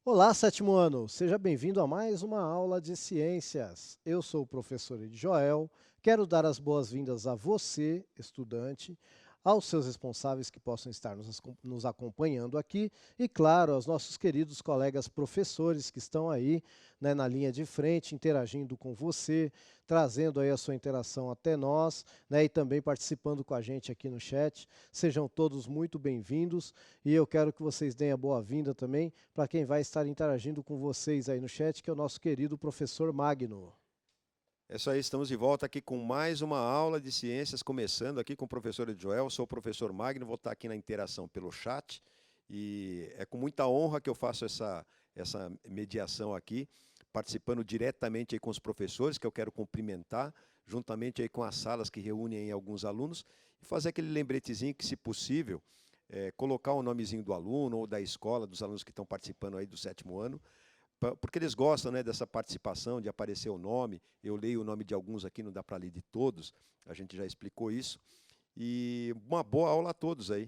Olá, sétimo ano! Seja bem-vindo a mais uma aula de ciências. Eu sou o professor Ed Joel. Quero dar as boas-vindas a você, estudante, aos seus responsáveis que possam estar nos acompanhando aqui e, claro, aos nossos queridos colegas professores que estão aí, né, na linha de frente, interagindo com você, trazendo aí a sua interação até nós, né, e também participando com a gente aqui no chat. Sejam todos muito bem-vindos e eu quero que vocês deem a boa-vinda também para quem vai estar interagindo com vocês aí no chat, que é o nosso querido professor Magno. É isso aí, estamos de volta aqui com mais uma aula de ciências, começando aqui com o professor Joel. Sou o professor Magno, vou estar aqui na interação pelo chat e é com muita honra que eu faço essa mediação aqui, participando diretamente aí com os professores, que eu quero cumprimentar, juntamente aí com as salas que reúnem aí alguns alunos, e fazer aquele lembretezinho que, se possível, colocar o nomezinho do aluno ou da escola, dos alunos que estão participando aí do sétimo ano, porque eles gostam, né, dessa participação, de aparecer o nome. Eu leio o nome de alguns aqui, não dá para ler de todos, a gente já explicou isso. E uma boa aula a todos aí.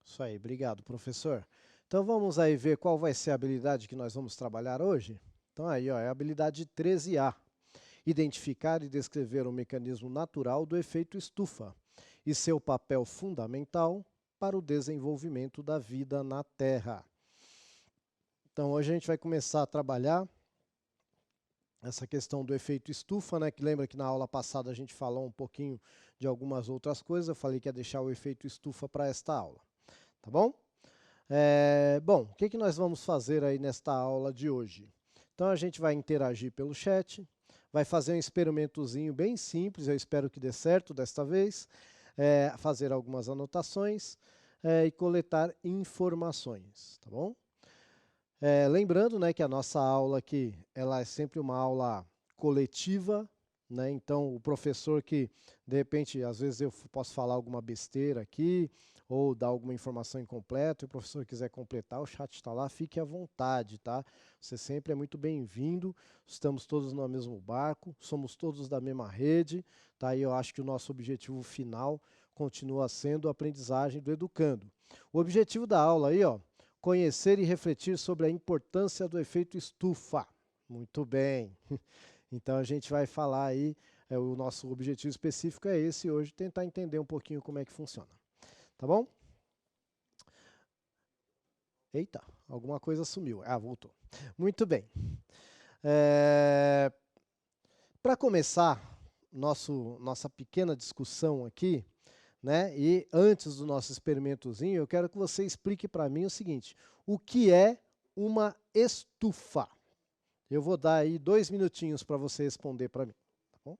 Isso aí, obrigado, professor. Então vamos aí ver qual vai ser a habilidade que nós vamos trabalhar hoje? Então aí, ó, é a habilidade 13A. Identificar e descrever o mecanismo natural do efeito estufa e seu papel fundamental para o desenvolvimento da vida na Terra. Então hoje a gente vai começar a trabalhar essa questão do efeito estufa, né? Que lembra que na aula passada a gente falou um pouquinho de algumas outras coisas. Eu falei que ia deixar o efeito estufa para esta aula, tá bom? Bom, o que nós vamos fazer aí nesta aula de hoje? Então a gente vai interagir pelo chat, vai fazer um experimentozinho bem simples, eu espero que dê certo desta vez, fazer algumas anotações e coletar informações, tá bom? Lembrando, né, que a nossa aula aqui, ela é sempre uma aula coletiva, né? Então o professor que, de repente, às vezes eu posso falar alguma besteira aqui, ou dar alguma informação incompleta, e o professor quiser completar, o chat está lá, fique à vontade, tá? Você sempre é muito bem-vindo, estamos todos no mesmo barco, somos todos da mesma rede, tá? E eu acho que o nosso objetivo final continua sendo a aprendizagem do educando. O objetivo da aula aí, ó, conhecer e refletir sobre a importância do efeito estufa. Muito bem. Então a gente vai falar aí, o nosso objetivo específico é esse hoje, tentar entender um pouquinho como é que funciona. Tá bom? Eita, alguma coisa sumiu. Ah, voltou. Muito bem. Para começar nossa pequena discussão aqui, né? E antes do nosso experimentozinho, eu quero que você explique para mim o seguinte: o que é uma estufa? Eu vou dar aí 2 minutinhos para você responder para mim, tá bom?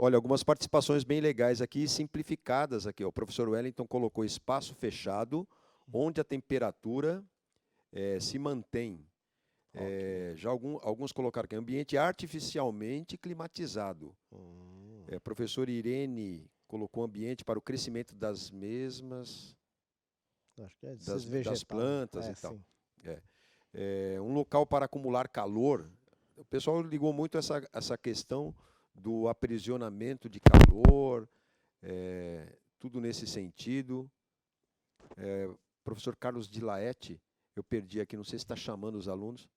Olha, algumas participações bem legais aqui, simplificadas aqui. Ó. O professor Wellington colocou espaço fechado, onde a temperatura se mantém. Já alguns colocaram aqui, ambiente artificialmente climatizado. Professor Irene colocou ambiente para o crescimento das mesmas, Acho que é das plantas e tal. Sim. Um local para acumular calor. O pessoal ligou muito essa questão do aprisionamento de calor, tudo nesse sentido. Professor Carlos de Laete, eu perdi aqui, não sei se está chamando os alunos.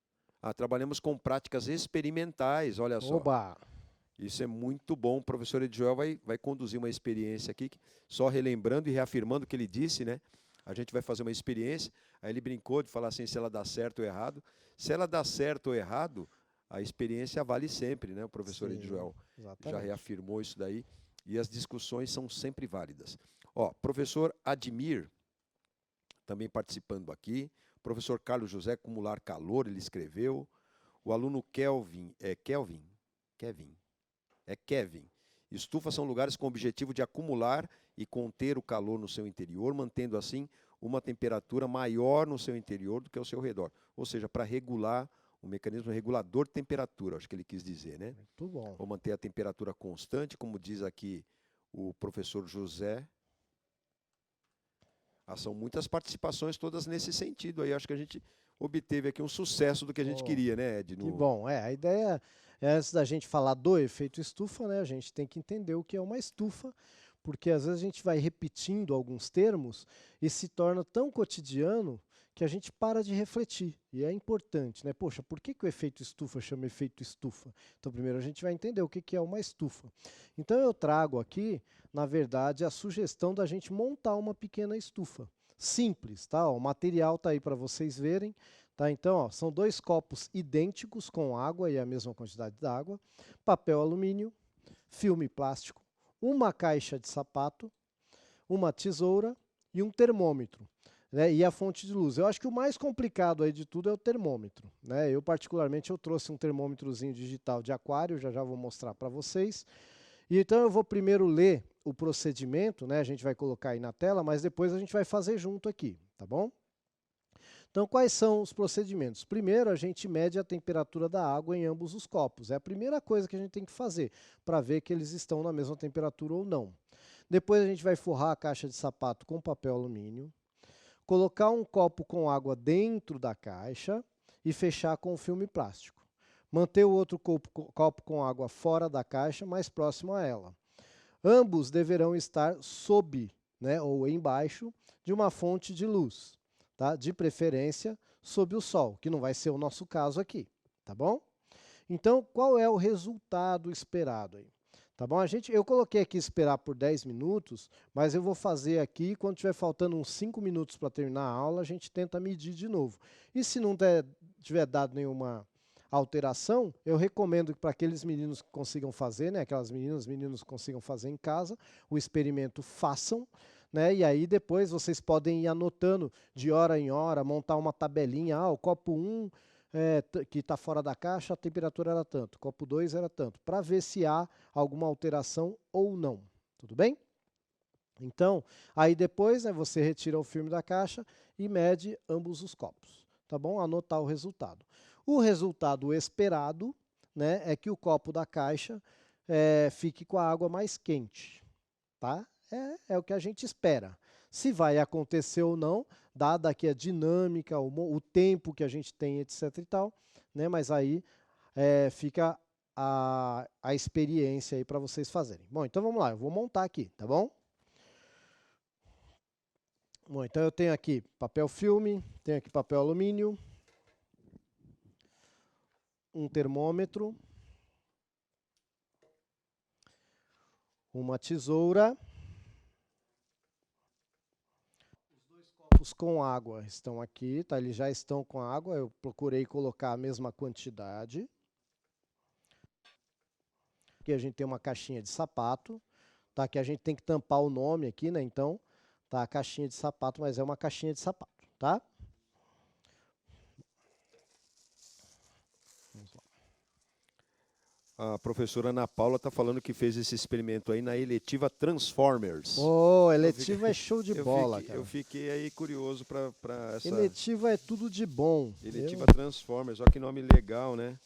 Trabalhamos com práticas experimentais, olha só. Oba! Isso é muito bom. O professor Edjoel vai conduzir uma experiência aqui, só relembrando e reafirmando o que ele disse, né? A gente vai fazer uma experiência, aí ele brincou de falar assim, se ela dá certo ou errado. Se ela dá certo ou errado, a experiência vale sempre, né? O professor Edjoel já reafirmou isso daí, e as discussões são sempre válidas. Ó, professor Admir, também participando aqui. Professor Carlos José, acumular calor, ele escreveu. O aluno Kevin. Estufas são lugares com o objetivo de acumular e conter o calor no seu interior, mantendo assim uma temperatura maior no seu interior do que ao seu redor. Ou seja, para regular o mecanismo regulador de temperatura, acho que ele quis dizer, né? Muito bom. Ou manter a temperatura constante, como diz aqui o professor José. São muitas participações todas nesse sentido aí. Acho que a gente obteve aqui um sucesso do que a gente queria, né, Ed? Que bom. A ideia é, antes da gente falar do efeito estufa, né, a gente tem que entender o que é uma estufa, porque às vezes a gente vai repetindo alguns termos e se torna tão cotidiano que a gente para de refletir. E é importante, né? Poxa, por que o efeito estufa chama efeito estufa? Então, primeiro a gente vai entender o que é uma estufa. Então, eu trago aqui, na verdade, a sugestão da gente montar uma pequena estufa. Simples, tá? O material tá aí para vocês verem. Tá? Então, ó, são 2 copos idênticos com água e a mesma quantidade d'água, papel alumínio, filme plástico, uma caixa de sapato, uma tesoura e um termômetro, né? E a fonte de luz. Eu acho que o mais complicado aí de tudo é o termômetro, né? Eu, particularmente, eu trouxe um termômetrozinho digital de aquário, já vou mostrar para vocês. E então eu vou primeiro ler o procedimento, né? A gente vai colocar aí na tela, mas depois a gente vai fazer junto aqui, tá bom? Então, quais são os procedimentos? Primeiro, a gente mede a temperatura da água em ambos os copos. É a primeira coisa que a gente tem que fazer para ver que eles estão na mesma temperatura ou não. Depois, a gente vai forrar a caixa de sapato com papel alumínio, colocar um copo com água dentro da caixa e fechar com filme plástico. Manter o outro copo com água fora da caixa, mais próximo a ela. Ambos deverão estar sob, né, ou embaixo de uma fonte de luz. Tá? De preferência, sob o sol, que não vai ser o nosso caso aqui, tá bom? Então, qual é o resultado esperado aí? Tá bom? Eu coloquei aqui esperar por 10 minutos, mas eu vou fazer aqui, quando tiver faltando uns 5 minutos para terminar a aula, a gente tenta medir de novo. E se não tiver dado nenhuma alteração, eu recomendo que para aqueles meninos que consigam fazer, né, aquelas meninos que consigam fazer em casa, o experimento façam, né? E aí depois vocês podem ir anotando de hora em hora, montar uma tabelinha. O copo 1, que está fora da caixa, a temperatura era tanto. Copo 2 era tanto. Para ver se há alguma alteração ou não. Tudo bem? Então, aí depois, né, você retira o filme da caixa e mede ambos os copos. Tá bom? Anotar o resultado. O resultado esperado, né, é que o copo da caixa fique com a água mais quente. Tá? É o que a gente espera. Se vai acontecer ou não, dada aqui a dinâmica, o tempo que a gente tem, etc e tal, né? Mas aí fica a experiência aí para vocês fazerem. Bom, então vamos lá, eu vou montar aqui, tá bom? Bom, então eu tenho aqui papel filme, tenho aqui papel alumínio, um termômetro, uma tesoura. Copos com água estão aqui, tá? Eles já estão com água, eu procurei colocar a mesma quantidade. Aqui a gente tem uma caixinha de sapato, tá? Que a gente tem que tampar o nome aqui, né? Então, tá a caixinha de sapato, mas é uma caixinha de sapato, tá? Vamos lá. A professora Ana Paula está falando que fez esse experimento aí na eletiva Transformers. Ô, Eu eletiva fiquei, é show de bola, eu cara. fiquei aí curioso para essa Eletiva é tudo de bom. eletiva Transformers. Olha que nome legal, né?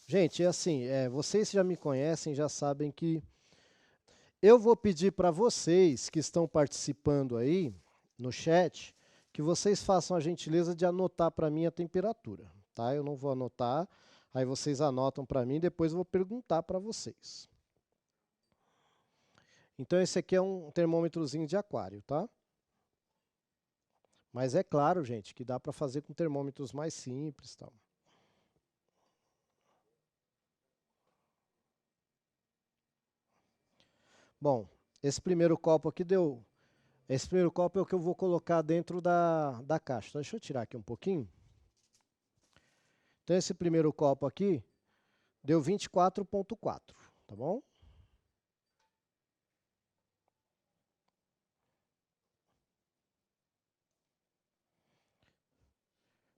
Gente, é assim, vocês já me conhecem, já sabem que eu vou pedir para vocês que estão participando aí no chat, que vocês façam a gentileza de anotar para mim a temperatura, tá? Eu não vou anotar, aí vocês anotam para mim, depois eu vou perguntar para vocês. Então esse aqui é um termômetrozinho de aquário, tá? Mas é claro, gente, que dá para fazer com termômetros mais simples, tal. Bom, esse primeiro copo aqui deu. Esse primeiro copo é o que eu vou colocar dentro da caixa. Então, deixa eu tirar aqui um pouquinho. Então, esse primeiro copo aqui deu 24,4, tá bom?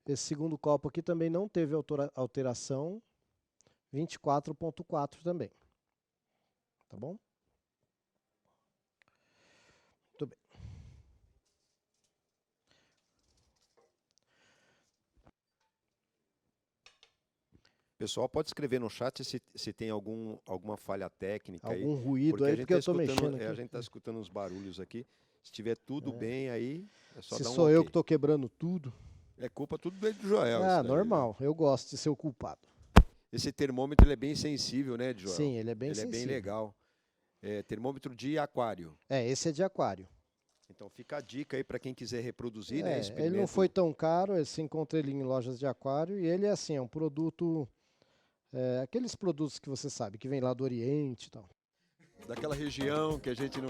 Esse segundo copo aqui também não teve alteração, 24,4 também. Tá bom? Muito bem. Pessoal, pode escrever no chat se tem alguma falha técnica aí. Algum ruído Porque aí, porque eu estou mexendo a aqui. gente está escutando uns barulhos aqui. Se tiver tudo bem aí, é só Se dar um sou eu ok. que estou quebrando tudo. É culpa tudo do Joel. Ah, isso daí, né? normal. Eu gosto de ser o culpado. Esse termômetro ele é bem sensível, né, Joel? Sim, ele é bem Ele é bem sensível. legal. É termômetro de aquário. Esse é de aquário. Então fica a dica aí para quem quiser reproduzir, né? Ele não foi tão caro, você encontra ele em lojas de aquário e ele é assim, é um produto, aqueles produtos que você sabe, que vem lá do Oriente e tal. Daquela região que a gente não...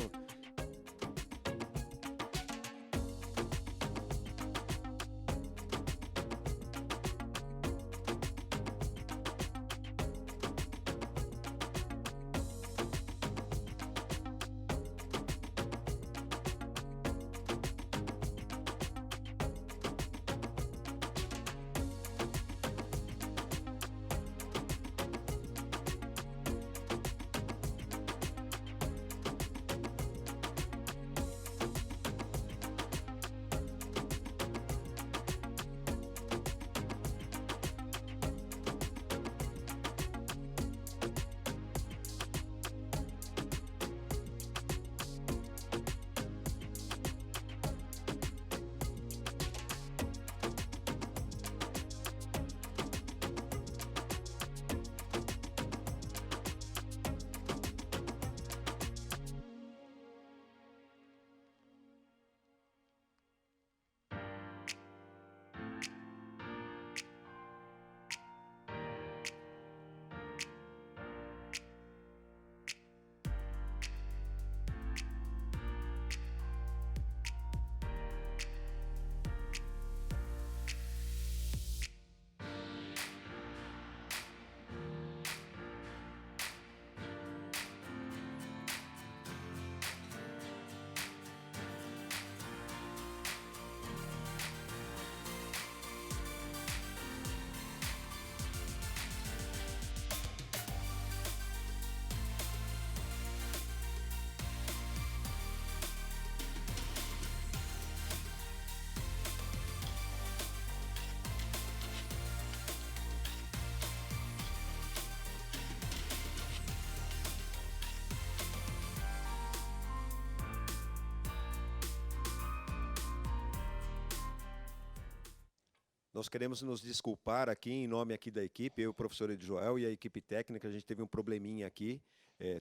Nós queremos nos desculpar aqui em nome aqui da equipe, eu, o professor Edjoel e a equipe técnica, a gente teve um probleminha aqui,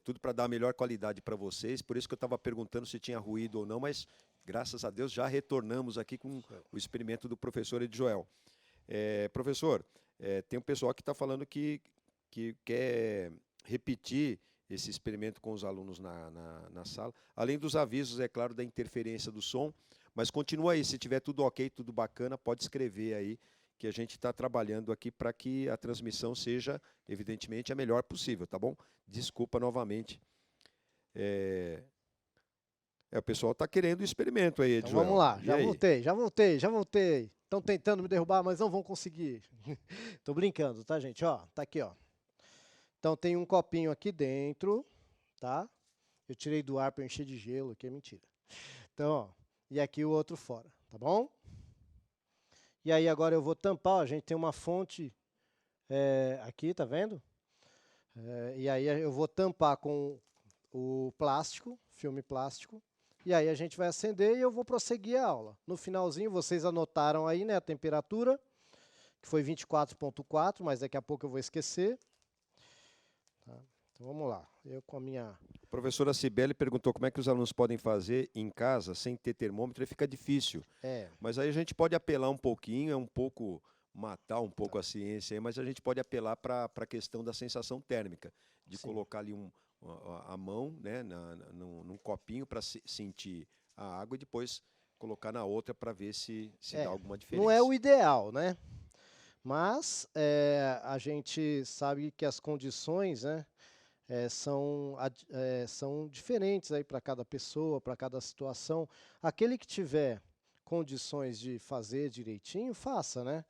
tudo para dar a melhor qualidade para vocês, por isso que eu estava perguntando se tinha ruído ou não, mas graças a Deus já retornamos aqui com o experimento do professor Edjoel. Professor, tem um pessoal que está falando que quer repetir esse experimento com os alunos na sala, além dos avisos, é claro, da interferência do som, mas continua aí, se tiver tudo ok, tudo bacana, pode escrever aí, que a gente está trabalhando aqui para que a transmissão seja, evidentemente, a melhor possível, tá bom? Desculpa novamente. O pessoal está querendo o experimento aí, Então Joel. vamos lá, E aí? já voltei. Estão tentando me derrubar, mas não vão conseguir. Tô brincando, tá, gente? Ó, tá aqui, ó. Então tem um copinho aqui dentro, tá? Eu tirei do ar para encher de gelo, aqui é mentira. Então, ó, e aqui o outro fora, tá bom? E aí agora eu vou tampar, ó, a gente tem uma fonte aqui, tá vendo? E aí eu vou tampar com o plástico, filme plástico, e aí a gente vai acender e eu vou prosseguir a aula. No finalzinho, vocês anotaram aí, né, a temperatura, que foi 24,4, mas daqui a pouco eu vou esquecer. Tá? Então vamos lá, eu com a minha... A professora Cibele perguntou como é que os alunos podem fazer em casa sem ter termômetro, e fica difícil. Mas aí a gente pode apelar um pouquinho, é um pouco matar um pouco a ciência, mas a gente pode apelar para a questão da sensação térmica, de colocar ali a mão, né, num copinho para sentir a água e depois colocar na outra para ver se dá alguma diferença. Não é o ideal, né? Mas a gente sabe que as condições, né, são diferentes aí para cada pessoa, para cada situação. Aquele que tiver condições de fazer direitinho, faça, né?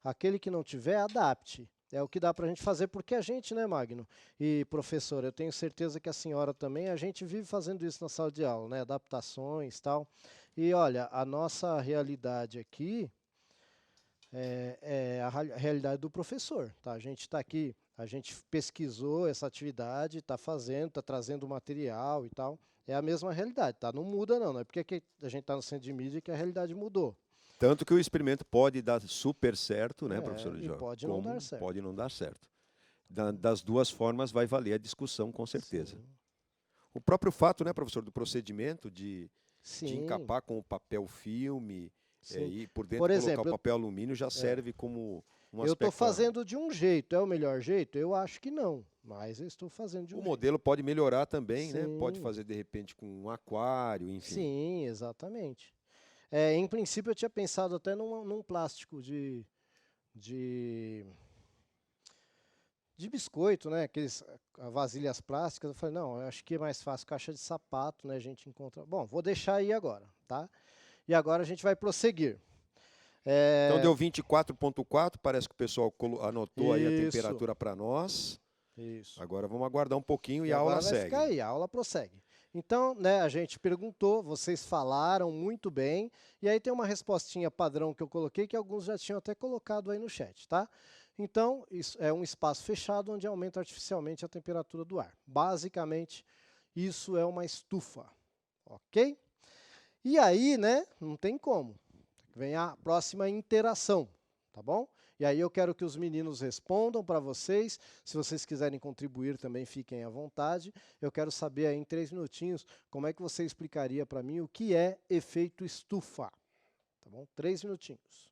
Aquele que não tiver, adapte. É o que dá para a gente fazer, porque a gente, né, Magno? E, professor, eu tenho certeza que a senhora também, a gente vive fazendo isso na sala de aula, né? Adaptações e tal. E, olha, a nossa realidade aqui é a realidade do professor, tá? A gente está aqui, a gente pesquisou essa atividade, está fazendo, está trazendo material e tal. É a mesma realidade, tá? Não muda não, não é porque a gente está no centro de mídia que a realidade mudou. Tanto que o experimento pode dar super certo, né, professor Jorge? Pode não dar certo. Pode não dar certo. Das duas formas vai valer a discussão, com certeza. Sim. O próprio fato, né, professor, do procedimento de encapar com o papel filme e por dentro colocar o papel alumínio já serve como um aspecto... Eu estou fazendo de um jeito, é o melhor jeito? Eu acho que não, mas eu estou fazendo de um jeito. O modelo pode melhorar também, né? Pode fazer, de repente, com um aquário, enfim. Sim, exatamente. Em princípio, eu tinha pensado até num plástico de biscoito, né? Aqueles vasilhas plásticas. Eu falei, não, eu acho que é mais fácil caixa de sapato, né? A gente encontra... Bom, vou deixar aí agora, tá? E agora a gente vai prosseguir. Então deu 24,4, parece que o pessoal anotou aí a temperatura para nós. Isso. Agora vamos aguardar um pouquinho e a aula segue. Vai ficar aí, a aula prossegue. Então, né, a gente perguntou, vocês falaram muito bem, e aí tem uma respostinha padrão que eu coloquei, que alguns já tinham até colocado aí no chat, tá? Então, isso é um espaço fechado onde aumenta artificialmente a temperatura do ar. Basicamente, isso é uma estufa, ok? E aí, né, não tem como. Vem a próxima interação, tá bom? E aí eu quero que os meninos respondam para vocês. Se vocês quiserem contribuir também, fiquem à vontade. Eu quero saber aí em 3 minutinhos como é que você explicaria para mim o que é efeito estufa. Tá bom? 3 minutinhos.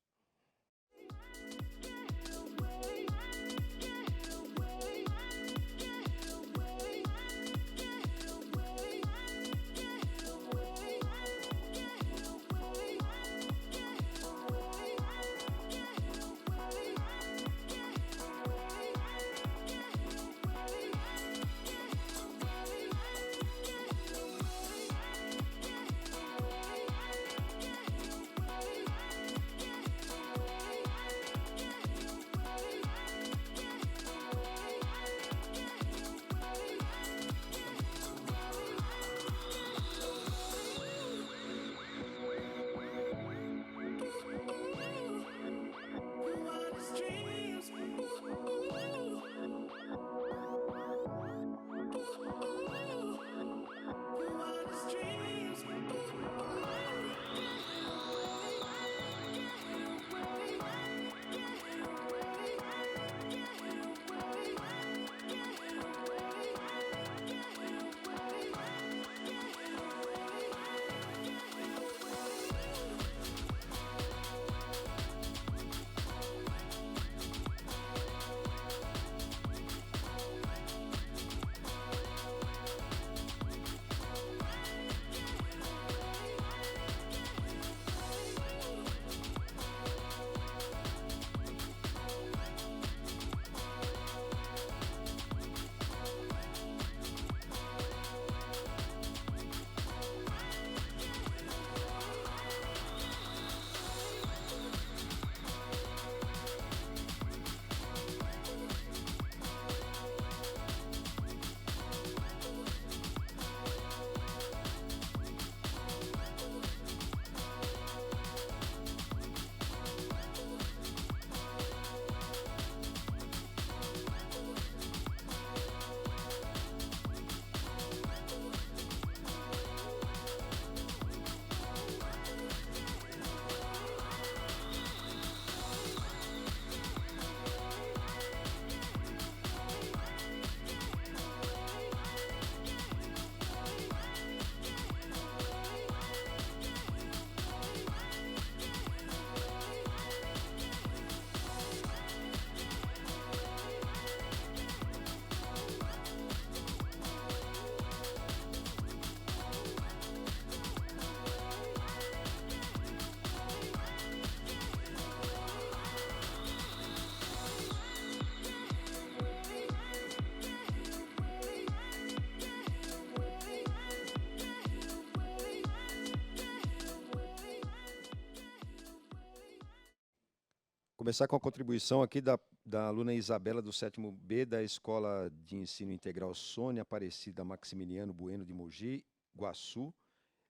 começar com a contribuição aqui da aluna Isabela, do 7º B, da Escola de Ensino Integral Sônia Aparecida Maximiliano Bueno, de Mogi Guaçu.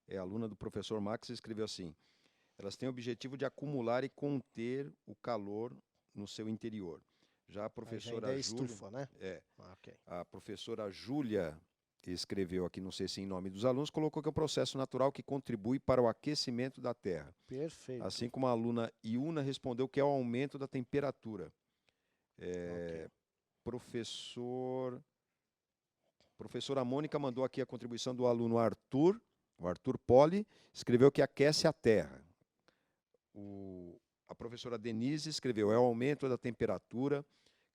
É aluna do professor Max, e escreveu assim: elas têm o objetivo de acumular e conter o calor no seu interior. Já a Aí já professora ainda é Júlia, estufa, né? Ok. a professora Júlia escreveu aqui, não sei se em nome dos alunos, colocou que é um processo natural que contribui para o aquecimento da Terra. Perfeito. Assim como a aluna Iuna respondeu que é o aumento da temperatura. Ok. Professora Mônica mandou aqui a contribuição do aluno Arthur, o Arthur Poli, escreveu que aquece a Terra. A professora Denise escreveu, é o aumento da temperatura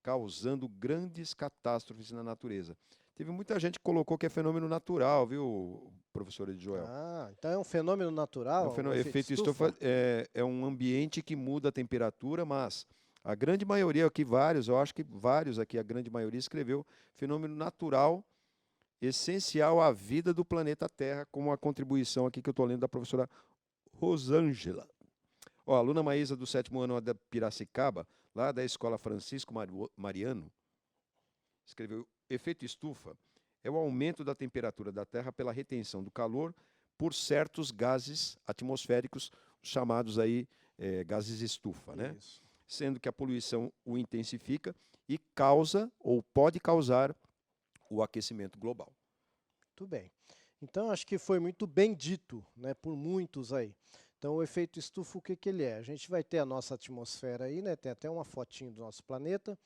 causando grandes catástrofes na natureza. Teve muita gente que colocou que é fenômeno natural, viu, professora de Joel? Ah, então é um fenômeno É um natural, o efeito estufa é um ambiente que muda a temperatura, mas a grande maioria aqui, eu acho que vários aqui, a grande maioria escreveu fenômeno natural essencial à vida do planeta Terra, como a contribuição aqui que eu estou lendo da professora Rosângela. Ó, a aluna Maísa, do 7º ano da Piracicaba, lá da Escola Francisco Mariano, escreveu, efeito estufa é o aumento da temperatura da Terra pela retenção do calor por certos gases atmosféricos, chamados aí gases estufa, né? Isso. Sendo que a poluição o intensifica e causa ou pode causar o aquecimento global. Muito bem. Então, acho que foi muito bem dito, né, por muitos aí. Então, o efeito estufa, o que que ele é? A gente vai ter a nossa atmosfera aí, né, tem até uma fotinho do nosso planeta.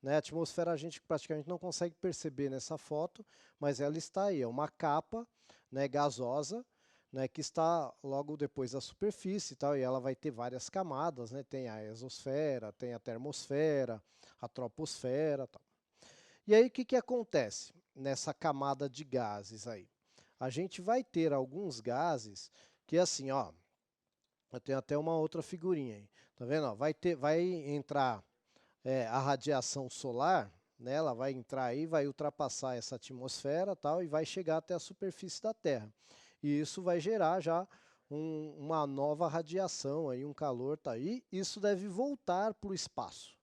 Né, a atmosfera a gente praticamente não consegue perceber nessa foto, mas ela está aí, é uma capa, né, gasosa, né, que está logo depois da superfície e tal, e ela vai ter várias camadas, né, tem a exosfera, tem a termosfera, a troposfera, tal. E aí o que que acontece nessa camada de gases aí? A gente vai ter alguns gases que assim, ó, eu tenho até uma outra figurinha aí, tá vendo? Ó, vai entrar a radiação solar, né, ela vai entrar aí, vai ultrapassar essa atmosfera tal, e vai chegar até a superfície da Terra. E isso vai gerar já uma nova radiação, aí, um calor, tá aí. Isso deve voltar para o espaço.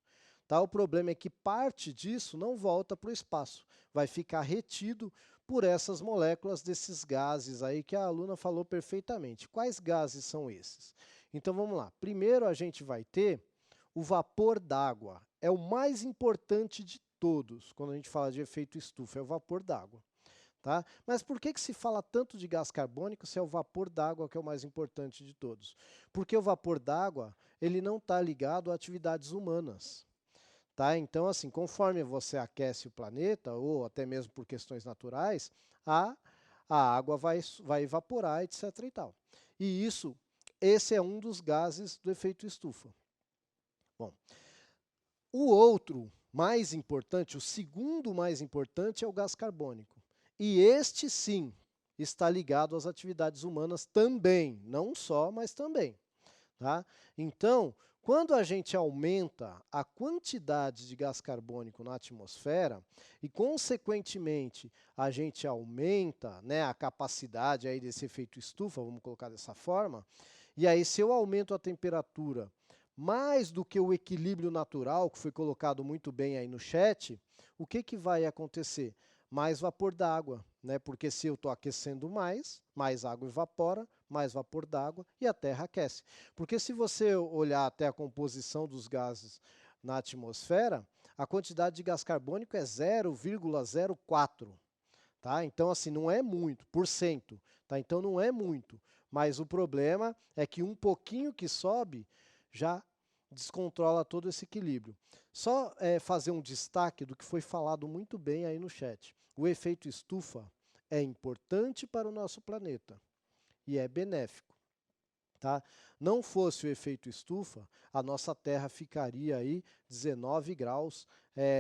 Tá? O problema é que parte disso não volta para o espaço, vai ficar retido por essas moléculas desses gases aí que a aluna falou perfeitamente. Quais gases são esses? Então vamos lá. Primeiro a gente vai ter o vapor d'água. É o mais importante de todos quando a gente fala de efeito estufa, é o vapor d'água. Tá? Mas por que que se fala tanto de gás carbônico se é o vapor d'água que é o mais importante de todos? Porque o vapor d'água ele não está ligado a atividades humanas. Tá? Então, assim, conforme você aquece o planeta, ou até mesmo por questões naturais, a, a água vai evaporar, etc. e tal. E esse é um dos gases do efeito estufa. Bom, o outro mais importante, o segundo mais importante, é o gás carbônico. E este, sim, está ligado às atividades humanas também, não só, mas também. Tá? Então, quando a gente aumenta a quantidade de gás carbônico na atmosfera e, consequentemente, a gente aumenta, né, a capacidade aí desse efeito estufa, vamos colocar dessa forma, e aí se eu aumento a temperatura mais do que o equilíbrio natural, que foi colocado muito bem aí no chat, o que que vai acontecer? Mais vapor d'água, né? Porque se eu estou aquecendo mais água evapora, mais vapor d'água e a Terra aquece. Porque se você olhar até a composição dos gases na atmosfera, a quantidade de gás carbônico é 0,04. Tá? Então, assim, não é muito, por cento. Tá? Então, não é muito. Mas o problema é que um pouquinho que sobe já descontrola todo esse equilíbrio. Só fazer um destaque do que foi falado muito bem aí no chat. O efeito estufa é importante para o nosso planeta e é benéfico. Tá? Não fosse o efeito estufa, a nossa Terra ficaria aí 19 graus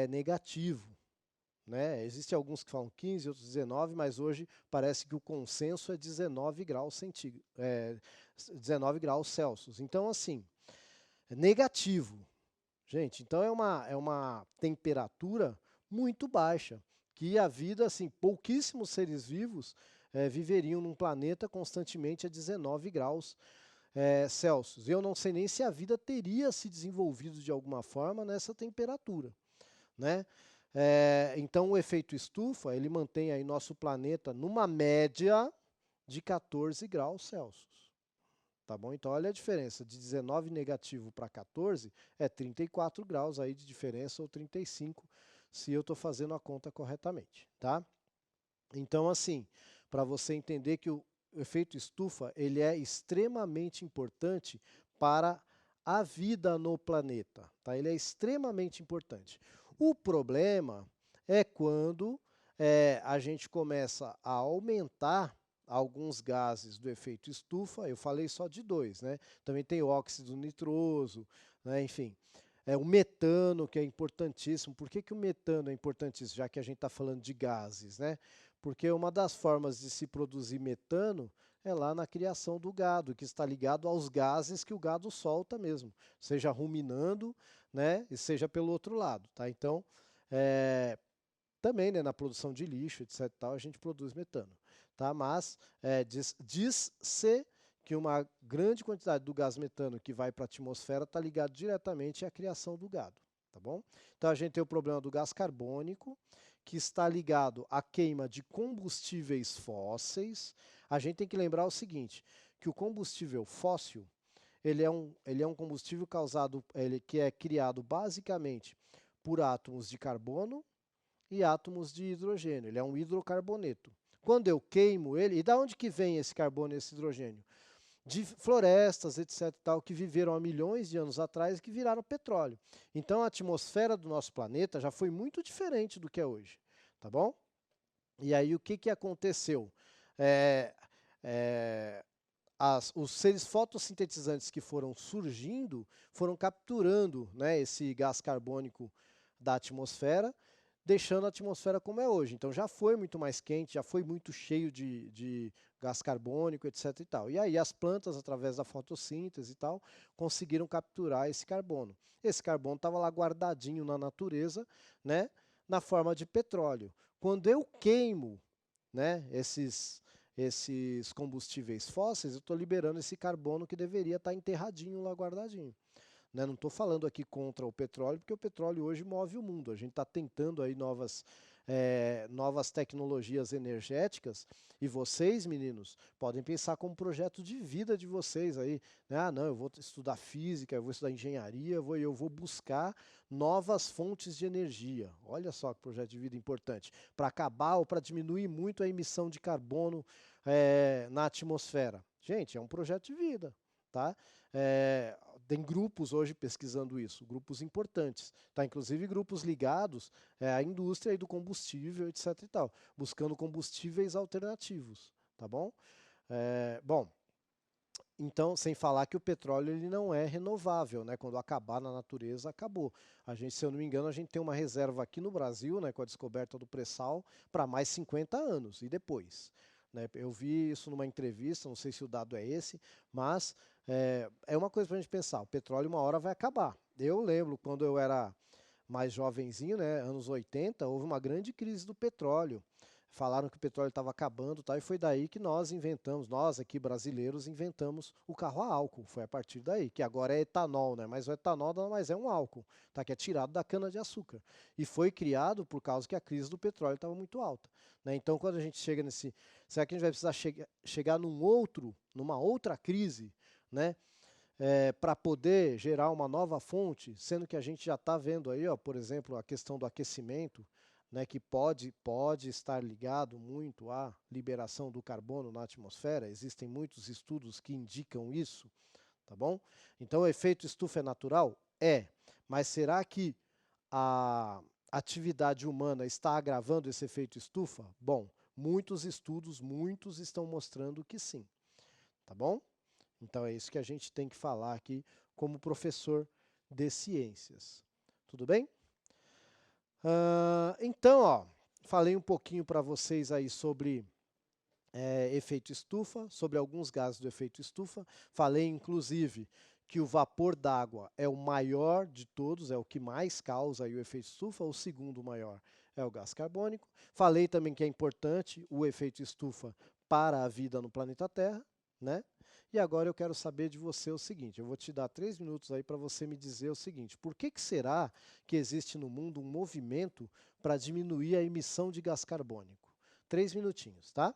negativo. Né? Existem alguns que falam 15, outros 19, mas hoje parece que o consenso é 19 graus, 19 graus Celsius. Então, assim, é negativo. Gente, então é uma temperatura muito baixa, que a vida, assim, pouquíssimos seres vivos viveriam num planeta constantemente a 19 graus Celsius. Eu não sei nem se a vida teria se desenvolvido de alguma forma nessa temperatura, né? Então o efeito estufa, ele mantém aí nosso planeta numa média de 14 graus Celsius. Tá bom? Então olha a diferença, de 19 negativo para 14 é 34 graus aí de diferença, ou 35, se eu estou fazendo a conta corretamente, tá? Então assim, para você entender que o efeito estufa, ele é extremamente importante para a vida no planeta, tá? Ele é extremamente importante. O problema é quando a gente começa a aumentar alguns gases do efeito estufa. Eu falei só de dois, né? Também tem o óxido nitroso, né? Enfim. O metano, que é importantíssimo. Por que o metano é importantíssimo, já que a gente está falando de gases, né? Porque uma das formas de se produzir metano é lá na criação do gado, que está ligado aos gases que o gado solta mesmo, seja ruminando, né, e seja pelo outro lado, tá? Então, também, né, na produção de lixo, etc, tal, a gente produz metano, tá? Mas diz-se que uma grande quantidade do gás metano que vai para a atmosfera está ligado diretamente à criação do gado, tá bom? Então a gente tem o problema do gás carbônico, que está ligado à queima de combustíveis fósseis. A gente tem que lembrar o seguinte, que o combustível fóssil, ele é um combustível que é criado basicamente por átomos de carbono e átomos de hidrogênio. Ele é um hidrocarboneto. Quando eu queimo ele, e da onde que vem esse carbono e esse hidrogênio? De florestas, etc, tal, que viveram há milhões de anos atrás e que viraram petróleo. Então a atmosfera do nosso planeta já foi muito diferente do que é hoje, tá bom? E aí o que aconteceu? Os seres fotossintetizantes que foram surgindo foram capturando, né, esse gás carbônico da atmosfera, deixando a atmosfera como é hoje. Então já foi muito mais quente, já foi muito cheio de gás carbônico, etc e tal. E aí as plantas, através da fotossíntese e tal, conseguiram capturar esse carbono. Esse carbono estava lá guardadinho na natureza, né, na forma de petróleo. Quando eu queimo, né, esses combustíveis fósseis, eu estou liberando esse carbono que deveria estar enterradinho lá, guardadinho. Né? Não estou falando aqui contra o petróleo, porque o petróleo hoje move o mundo. A gente está tentando aí novas tecnologias energéticas, e vocês, meninos, podem pensar como projeto de vida de vocês aí. Né? Ah, não, eu vou estudar física, eu vou estudar engenharia, eu vou buscar novas fontes de energia. Olha só que projeto de vida importante. Para acabar ou para diminuir muito a emissão de carbono na atmosfera. Gente, é um projeto de vida. Tá? Tem grupos hoje pesquisando isso, grupos importantes, tá? Inclusive grupos ligados à indústria e do combustível, etc e tal, buscando combustíveis alternativos, tá bom? Bom, então, sem falar que o petróleo ele não é renovável, né? Quando acabar na natureza, acabou. A gente, se eu não me engano, a gente tem uma reserva aqui no Brasil, né, com a descoberta do pré-sal, para mais 50 anos, e depois? Né? Eu vi isso numa entrevista, não sei se o dado é esse, mas é uma coisa para a gente pensar, o petróleo uma hora vai acabar. Eu lembro quando eu era mais jovenzinho, né, anos 80, houve uma grande crise do petróleo. Falaram que o petróleo estava acabando, tá? E foi daí que nós aqui brasileiros, inventamos o carro a álcool. Foi a partir daí, que agora é etanol, né? Mas o etanol nada mais é um álcool, tá? Que é tirado da cana-de-açúcar. E foi criado por causa que a crise do petróleo estava muito alta. Né? Então, quando a gente chega nesse... Será que a gente vai precisar chegar numa outra crise, né? Para poder gerar uma nova fonte, sendo que a gente já está vendo aí, ó, por exemplo, a questão do aquecimento, né, que pode estar ligado muito à liberação do carbono na atmosfera. Existem muitos estudos que indicam isso, tá bom? Então, o efeito estufa é natural? É, mas será que a atividade humana está agravando esse efeito estufa? Bom, muitos estão mostrando que sim, tá bom? Então é isso que a gente tem que falar aqui como professor de ciências. Tudo bem? Então, ó, falei um pouquinho para vocês aí sobre efeito estufa, sobre alguns gases do efeito estufa. Falei, inclusive, que o vapor d'água é o maior de todos, é o que mais causa aí o efeito estufa. O segundo maior é o gás carbônico. Falei também que é importante o efeito estufa para a vida no planeta Terra. né? E agora eu quero saber de você o seguinte, eu vou te dar 3 minutos aí para você me dizer o seguinte, por que será que existe no mundo um movimento para diminuir a emissão de gás carbônico? 3 minutinhos, tá?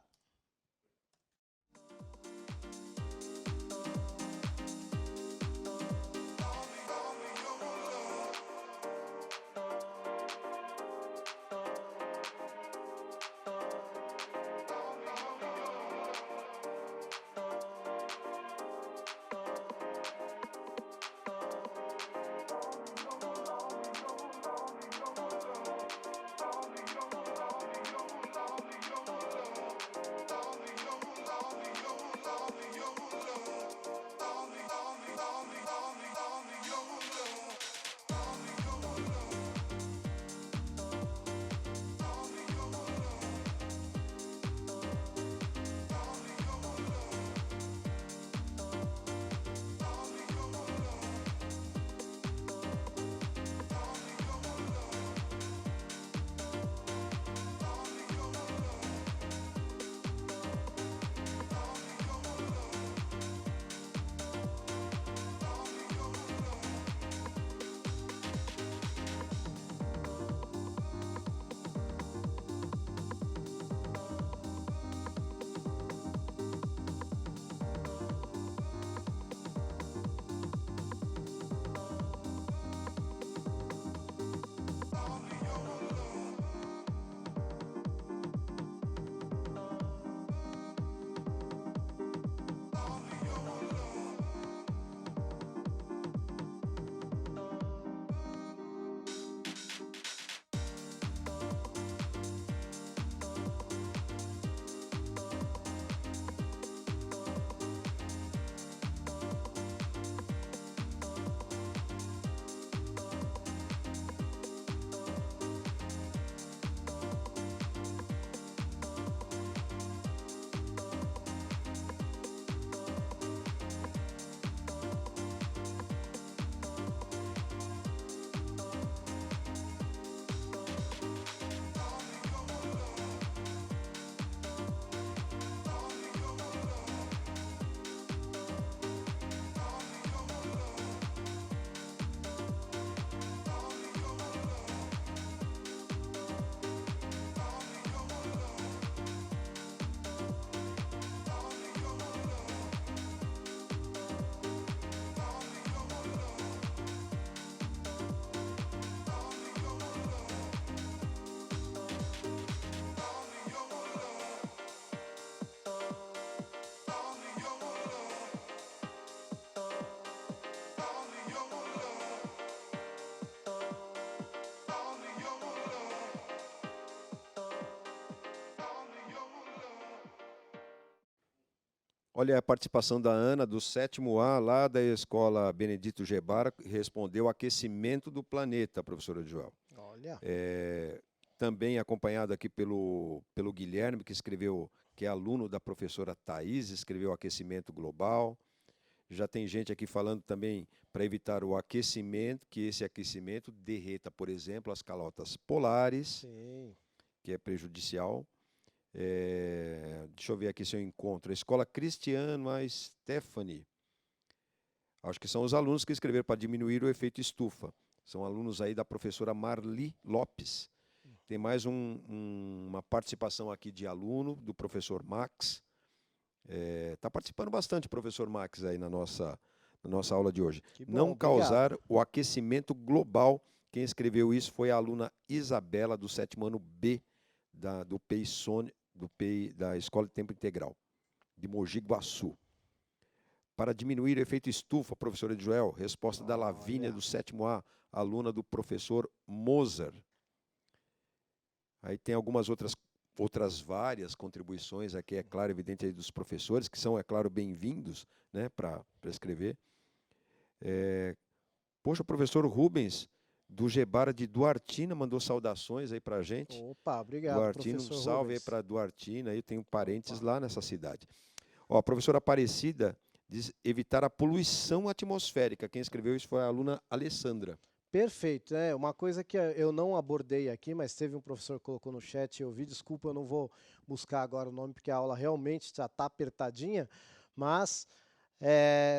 Olha a participação da Ana, do 7º A, lá da Escola Benedito Gebara, que respondeu aquecimento do planeta, professora Joel. Olha. Também acompanhado aqui pelo Guilherme, que escreveu, que é aluno da professora Thais, escreveu aquecimento global. Já tem gente aqui falando também para evitar o aquecimento, que esse aquecimento derreta, por exemplo, as calotas polares, Sim. que é prejudicial. Deixa eu ver aqui se eu encontro. A Escola Cristiana Stephanie. Acho que são os alunos que escreveram para diminuir o efeito estufa. São alunos aí da professora Marli Lopes. Tem mais uma participação aqui de aluno, do professor Max. Está participando bastante, professor Max, aí na nossa aula de hoje. Que bom, Não obrigado. causar o aquecimento global. Quem escreveu isso foi a aluna Isabela, do 7º ano B, do PEI, da Escola de Tempo Integral, de Mogi Guaçu. Para diminuir o efeito estufa, professora Joel, resposta da Lavínia, do 7º A, aluna do professor Moser. Aí tem algumas outras várias contribuições aqui, é claro, evidente, aí dos professores, que são, é claro, bem-vindos, né, para escrever. Poxa, o professor Rubens, do Gebara de Duartina, mandou saudações aí para a gente. Opa, obrigado, Duartina, um professor salve aí Rubens. para Duartina, eu tenho parentes Opa. lá nessa cidade. Ó, a professora Aparecida diz evitar a poluição atmosférica. Quem escreveu isso foi a aluna Alessandra. Perfeito, uma coisa que eu não abordei aqui, mas teve um professor que colocou no chat, eu vi, desculpa, eu não vou buscar agora o nome, porque a aula realmente já está apertadinha, Mas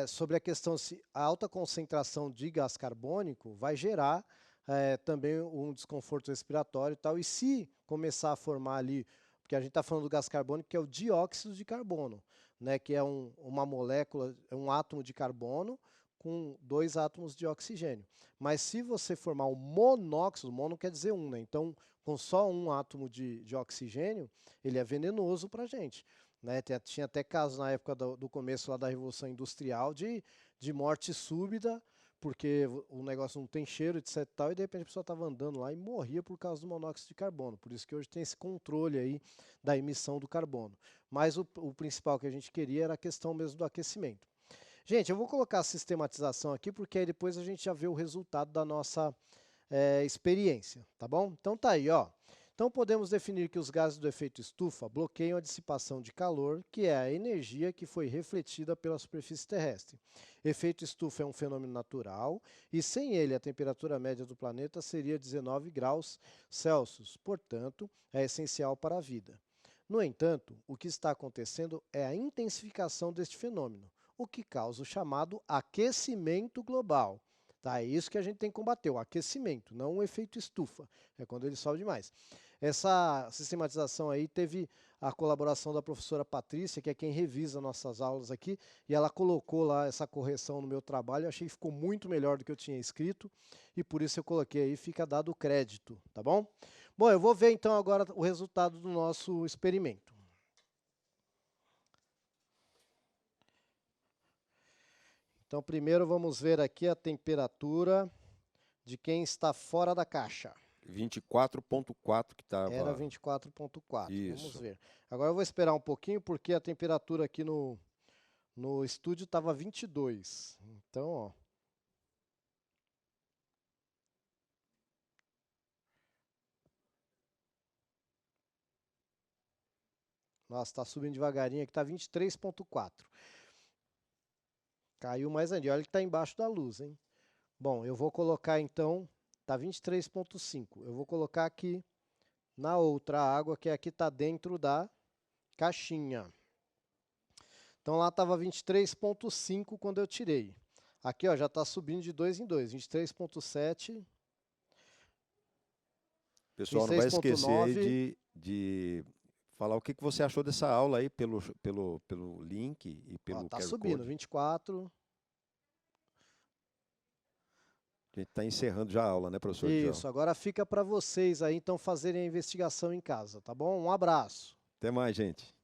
sobre a questão se a alta concentração de gás carbônico vai gerar também um desconforto respiratório e tal, e se começar a formar ali, porque a gente está falando do gás carbônico, que é o dióxido de carbono, né, que é uma molécula, é um átomo de carbono com 2 átomos de oxigênio. Mas se você formar um monóxido, mono quer dizer um, né? Então, com só um átomo de oxigênio, ele é venenoso para a gente. Né? Tinha até casos na época do começo lá da Revolução Industrial de morte súbita, porque o negócio não tem cheiro, etc. Tal, e de repente a pessoa estava andando lá e morria por causa do monóxido de carbono. Por isso que hoje tem esse controle aí da emissão do carbono. Mas o principal que a gente queria era a questão mesmo do aquecimento. Gente, eu vou colocar a sistematização aqui, porque aí depois a gente já vê o resultado da nossa experiência, tá bom? Então tá aí, ó. Então podemos definir que os gases do efeito estufa bloqueiam a dissipação de calor, que é a energia que foi refletida pela superfície terrestre. Efeito estufa é um fenômeno natural e sem ele a temperatura média do planeta seria 19 graus Celsius, portanto, é essencial para a vida. No entanto, o que está acontecendo é a intensificação deste fenômeno, o que causa o chamado aquecimento global. Tá? É isso que a gente tem que combater, o aquecimento, não o efeito estufa, é quando ele sobe demais. Essa sistematização aí teve a colaboração da professora Patrícia, que é quem revisa nossas aulas aqui, e ela colocou lá essa correção no meu trabalho, eu achei que ficou muito melhor do que eu tinha escrito, e por isso eu coloquei aí, fica dado o crédito, tá bom? Bom, eu vou ver então agora o resultado do nosso experimento. Então, primeiro vamos ver aqui a temperatura de quem está fora da caixa. 24,4 que estava. Era 24,4. Isso. Vamos ver. Agora eu vou esperar um pouquinho, porque a temperatura aqui no estúdio estava 22. Então, ó. Nossa, está subindo devagarinho aqui, está 23,4. Caiu mais ainda. Olha que está embaixo da luz, hein? Bom, eu vou colocar então, está 23,5. Eu vou colocar aqui na outra água, que aqui está dentro da caixinha. Então lá estava 23,5 quando eu tirei. Aqui ó, já está subindo de 2 em 2, 23,7. Pessoal, não vai esquecer aí de falar o que você achou dessa aula aí pelo link e pelo Ó, tá QR subindo, Code. 24. A gente está encerrando já a aula, né, professor? Isso, agora fica para vocês aí então fazerem a investigação em casa, tá bom? Um abraço. Até mais, gente.